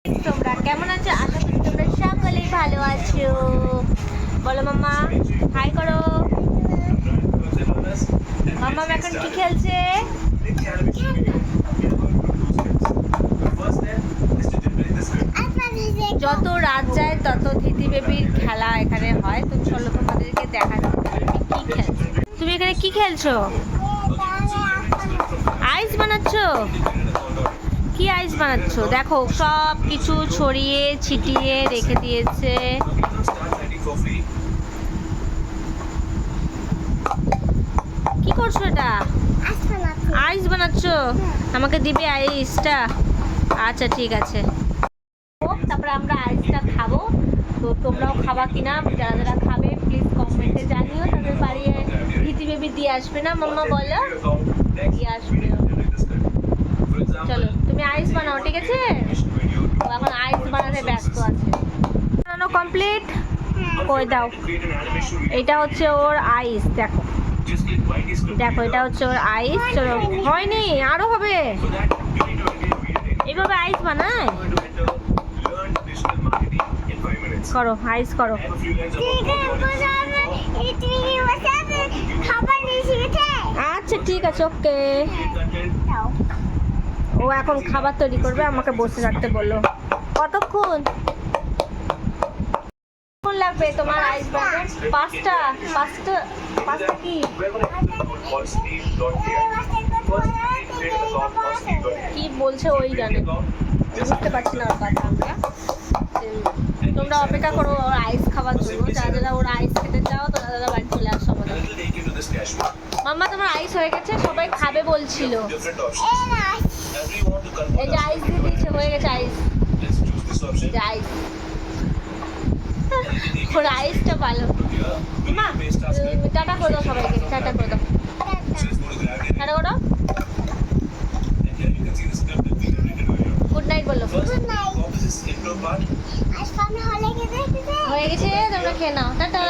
Guys, তোমরা কেমন আছো? আশা করি তোমরা সকলেই ভালো আছো। বলো মাম্মা, হাই করো। মাম্মা এখন কি খেলছে? যত রাত যায় তত দিদি বেবির খেলা এখানে হয়। তো চলো তোমাদেরকে দেখাচ্ছি কি খেলছো। তুমি এখানে কি খেলছো? আইস বানাচ্ছো? কি আইস বানাচ্ছো? দেখো সব কিছু ছড়িয়ে ছিটিয়ে রেখে দিয়েছে। কি করছো এটা? আইস বানাচ্ছো? আমাকে দিবে আইসটা? আচ্ছা ঠিক আছে, তারপরে আমরা আইসটা খাবো। তো তোমরাও খাবা কিনা, যারা যারা খাবে প্লিজ কমেন্টে জানিও। তাদের বাড়ি ভিটি বেবি দিয়ে আসবে না মাম্মা? বলো দিয়ে আসবে। চলো তুমি আইস বানাও, ঠিক আছে? ও এখন আইস বানাতে ব্যস্ত আছে। বানানো কমপ্লিট করে দাও। এটা হচ্ছে ওর আইস, দেখো দেখো এটা হচ্ছে ওর আইস। চলো হয়নি, আরো হবে। এইভাবে আইস বানায়? করো আইস করো। আচ্ছা ঠিক আছে, ওকে। ও এখন খাবার তৈরি করবে, আমাকে বসে রাখতে বললো। কতক্ষণ লাগবে তোমার আইস বানাতে? পাঁচটা পাঁচটা পাঁচটা কি কি বলছে ওই জানে, বুঝতে পারছি না ওর কথা। আমরা তোমরা অপেক্ষা করো ওর আইস খাওয়ার জন্য। যারা যারা ওর আইস খেতে চাও তারা যারা বাড়ি চলে আসো আমাদের। মাম্মা তোমার আইস হয়ে গেছে, সবাই খাবে বলছিল। এই যে আইস দিয়ে দিয়েছে, হয়ে গেছে আইস। আইস ওর আইসটা ভালো। মা টাটা করে দাও সবাইকে, টাটা করে দাও, টাটা করো। গুড নাইট বলো। হয়ে গেছে, তোমরা খেয়ে নাও, টাটা।